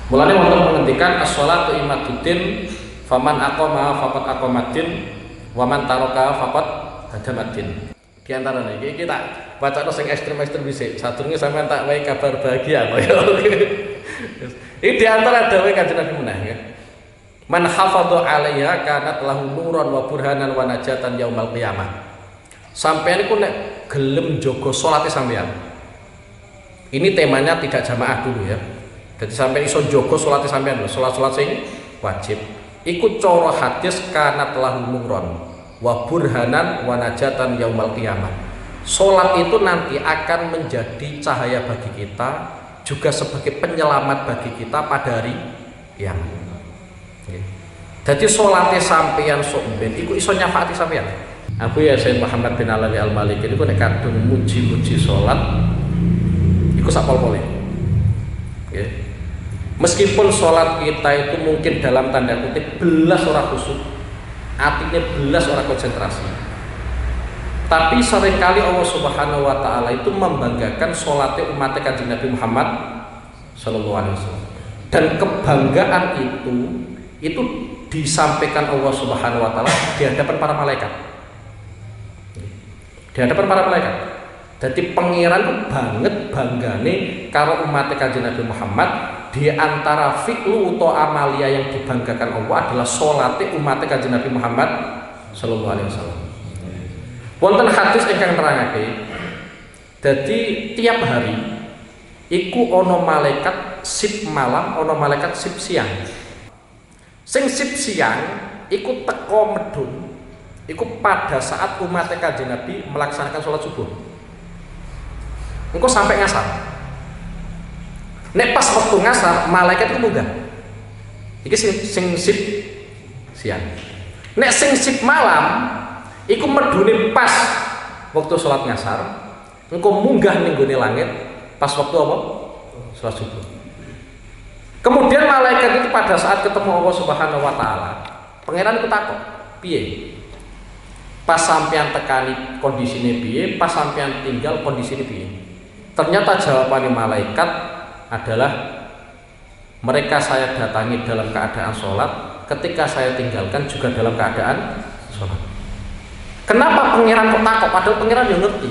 Mulane wonten pengendikan as-sholatu imaduddin faman aqama faqad aqamaddin wa man taraka faqad hadamaddin. Di antara iki kita bacaan sing ekstrem-ekstrem dhisik. Sadurunge sampean tak wae kabar bahagia to ya. Iki di antara dawuh Kanjeng Nabi meneh ya. Man hafadha 'alaiha kanat lahu nuran wa burhanan wa najatan yaumal qiyamah. Sampeyan iku nek gelem jaga salate sampeyan. Ini temanya tidak jamaah dulu ya. Jadi sampeyan iso jaga salate sampeyan lho, salat-salat sing wajib. Iku cara hadis kanat lahu nuran wa burhanan wa najatan yaumal qiyamah. Salat itu nanti akan menjadi cahaya bagi kita, juga sebagai penyelamat bagi kita pada hari kiamat. Jadi salate sampeyan sok ben iku iso nyafaati sampeyan. Abu Yasin Muhammad bin Alawi Al-Maliki niku nek kadung muji-muji salat iku sak pol-pole. Nggih. Meskipun salat kita itu mungkin dalam tanda kutip belas ora khusyuk, artinya belas ora konsentrasi. Tapi seringkali Allah Subhanahu wa taala itu membanggakan salatnya umat Kanjeng Nabi Muhammad sallallahu alaihi wasallam. Dan kebanggaan itu disampaikan Allah Subhanahu wa taala di hadapan para malaikat. Di hadapan para malaikat. Jadi pangeran itu banget banggane karo umat Kanjeng Nabi Muhammad, di antara fi'lu atau amalia yang dibanggakan Allah adalah salate umat Kanjeng Nabi Muhammad sallallahu alaihi wasallam. Wonten hadis ingkang nerangake, jadi tiap hari iku ana malaikat sip malam, ana malaikat sip siang. Sing sip siang iku teko medun iku pada saat umat Kanjeng Nabi melaksanakan sholat subuh. Engko sampai ngasar. Nek pas waktu ngasar malaikat itu munggah. Iki sing sip siang. Nek sing sip malam iku medune pas waktu sholat ngasar. Engko munggah ning gone langit pas waktu apa? Sholat subuh. Kemudian malaikat itu pada saat ketemu Allah Subhanahu wa taala, pangeran itu takut, piye? Pas sampean tekani kondisine piye, pas sampean tinggal kondisine piye? Ternyata jawaban malaikat adalah mereka saya datangi dalam keadaan sholat, ketika saya tinggalkan juga dalam keadaan sholat. Kenapa pangeran kok takut? Padahal pangeran yang ngerti.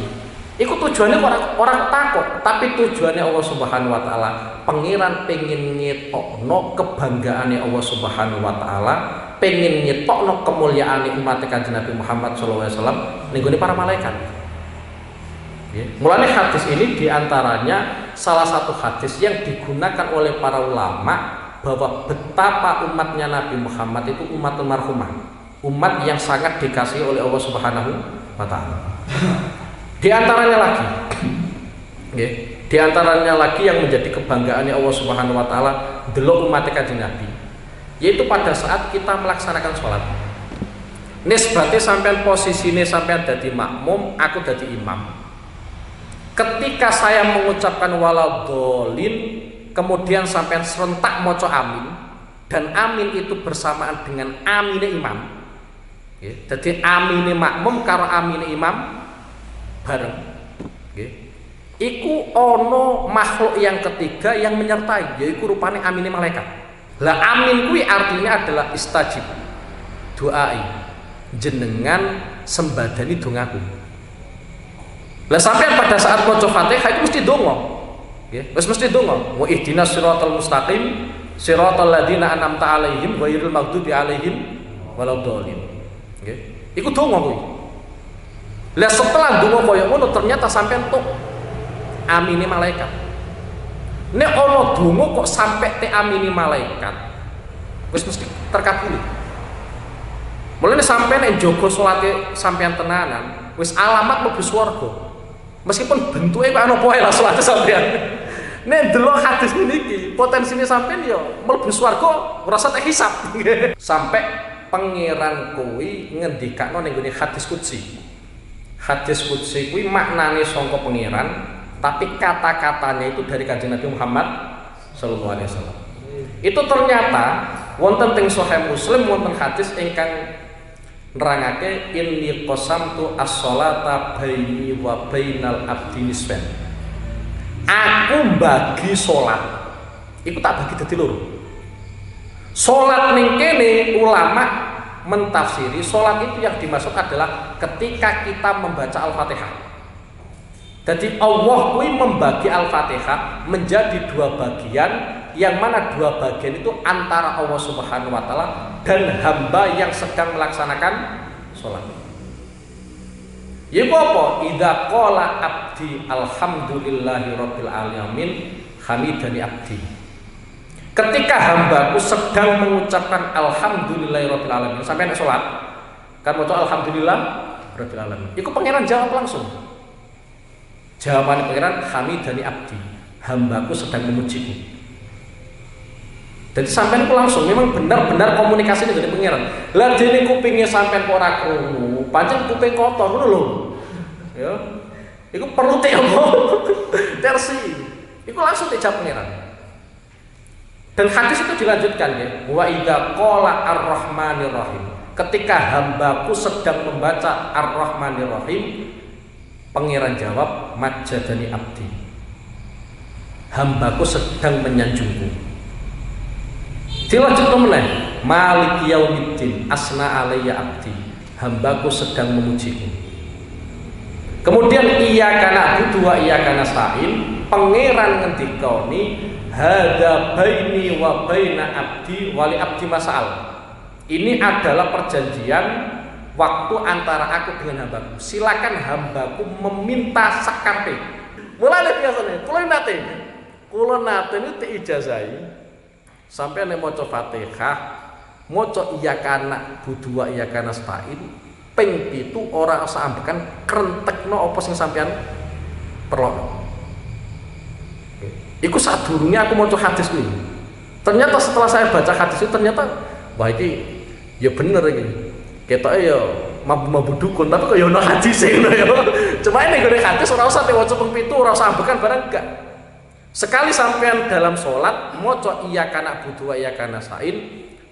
Iku tujuannya orang takut, tapi tujuannya Allah Subhanahu wa taala. Pangeran pengen ngetokno kebanggaane Allah Subhanahu wa taala, pengen ngetokno kemuliaane umat Kanjeng Nabi Muhammad sallallahu alaihi wasallam ning gone para malaikat. Mulane hadis ini diantaranya salah satu hadis yang digunakan oleh para ulama bahwa betapa umatnya Nabi Muhammad itu umat marhumah, umat yang sangat dikasihi oleh Allah Subhanahu wa taala. Di antaranya lagi, di antaranya lagi yang menjadi kebanggaannya Allah Subhanahu wa taala delok umat Kanjeng Nabi, yaitu pada saat kita melaksanakan sholat. Nisbate sampean posisine sampean dadi makmum, aku dadi imam. Ketika saya mengucapkan waladhdallin, kemudian sampean serentak maca amin, dan amin itu bersamaan dengan amine imam. Jadi amine makmum karo amine imam bareng. Iku ono makhluk yang ketiga yang menyertai, yaitu rupane amine malaikat. Lah amin kuwi artinya adalah istajib, doai, jenengan sembadani dongaku. Lah sampai pada saat maca Fatihah itu mesti donga. Nggih, wis mesti donga. Wa ihdinas siratal mustaqim, siratal ladzina an'amta 'alaihim ghairil maghdubi 'alaihim waladdallin. Nggih. Iku donga kuwi. Lah setelah donga kaya ngono ternyata sampean tok amine malaikat. Nek ana donga kok sampai te amine malaikat, wis mesti terkabuli. Mulane sampean nek jaga salate sampean tenanan, wis alamat mlebu swarga. Meskipun bentuke kok ana poe lah salate sampean. Nek delok hadis niki, potensine sampean ya mlebu swarga ora usah hisab. Sampai pangeran kuwi ngendikakno ning gone hadis qudsi. Hadis qudsi kuwi maknane sangka pangeran, tapi kata-katanya itu dari Kanjeng Nabi Muhammad sallallahu alaihi wasallam. Itu ternyata wonten teng Sahih Muslim wonten hadis ingkang nerangake inni qasamtu as-sholata baini wa bainal abdi nisfain. Aku bagi salat Iku tak bagi dadi loro. Salat ning kene ulama mentafsiri salat itu yang dimaksud adalah ketika kita membaca Al-Fatihah. Jadi Allah kuwi membagi Al-Fatihah menjadi dua bagian, yang mana dua bagian itu antara Allah Subhanahu wa taala dan hamba yang sedang melaksanakan salat. Yaiku apa? Idza qala abdi alhamdulillahi rabbil alamin hamidani abdi. Ketika hambaku sedang mengucapkan alhamdulillahi rabbil alamin, sampai nek salat kan maca alhamdulillah rabbil alamin. Iku pangeran jawab langsung. Jawaban pangeran hamidani abdi, hambaku sedang memujiku. Jadi sampean ku langsung memang benar-benar komunikasi dengan pangeran. Lah dene kupinge sampean kok ora krungu, pancen kuping kotor ngono lho. Ya. Iku perlu teko. Tersi. Iku langsung dijawab pangeran. Dan hadis itu dilanjutkan ya. Wa idza qala ar-rahmanir rahim. Ketika hambaku sedang membaca ar-rahmanir rahim, pangeran jawab majjadani abdi. Hambaku sedang menyanjungku. Dilanjut meneh, Maliki yaumiddin asna alayya abdi, hambaku sedang memujiku. Kemudian iyyaka na'budu wa iyyaka nasta'in, pangeran ngendikani hada baini wa baina abdi wali abdi masal. Ini adalah perjanjian waktu antara aku dengan hambaku. Silakan hambaku meminta sakarepe. Mulane biasane kula nate niku diijazahi sampai nek maca Fatihah, maca iyyaka na'budu wa iyyaka nasta'in ping 7 ora usah ambekan krentekno apa sing sampean perlu. Iku sadurunge aku maca hadis kuwi. Ternyata setelah saya baca hadis itu ternyata wah iki ya bener iki. Ketoke ya mampu dukun tapi kok ya ono hadise ngono ya. Cuma nek ngene hadis ora usah waca ping 7 ora usah ambekan barang enggak. Sekali sampean dalam sholat maca iyyaka na'budu wa iyyaka nasta'in,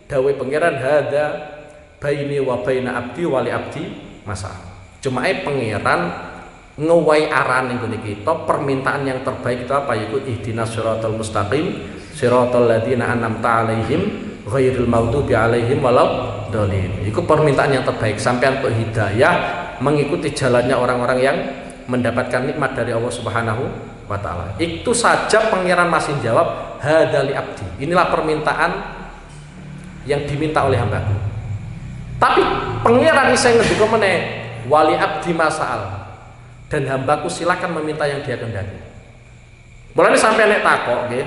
dawe pangeran hadza baini wa baina abdi wali abdi masa. Cuma pangeran ngewai arahan ning kita, permintaan yang terbaik itu apa? Yaitu ihdinas siratal mustaqim siratal ladzina an'amta 'alaihim ghairil maghdubi alaihim waladdallin. Itu permintaan yang terbaik, sampean untuk hidayah mengikuti jalannya orang-orang yang mendapatkan nikmat dari Allah Subhanahu wa ta'ala. Itu saja pangeran masih jawab hadali abdi. Inilah permintaan yang diminta oleh hambaku. Tapi pangeran isih ngendika meneh wali abdi masal, dan hambaku silakan meminta yang dia kehendaki. Mulane sampai nek takok nggih,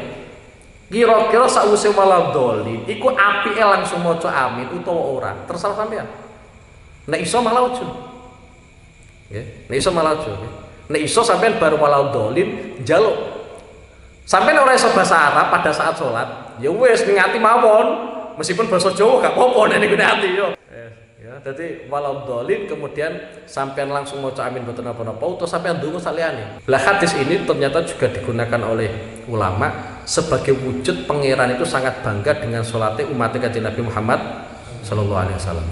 kira-kira sakwise waladhdallin iku apike langsung maca amin utawa ora? Terserah sampean. Nek iso malah ojo. Nggih, nek iso malah ojo nggih. Nek iso sampean bar waladhdallin njaluk. Sampean ora iso basa Arab pada saat sholat, ya wis ning ati mawon. Meskipun bahasa Jawa gak apa-apa nek ning ati yo. Ya, dadi waladhdallin kemudian sampean langsung maca amin mboten napa-napa utawa sampean ndonga saliyane. Lah hadis ini ternyata juga digunakan oleh ulama sebagai wujud pangeran itu sangat bangga dengan salate umat Kanjeng Nabi Muhammad sallallahu alaihi wasallam.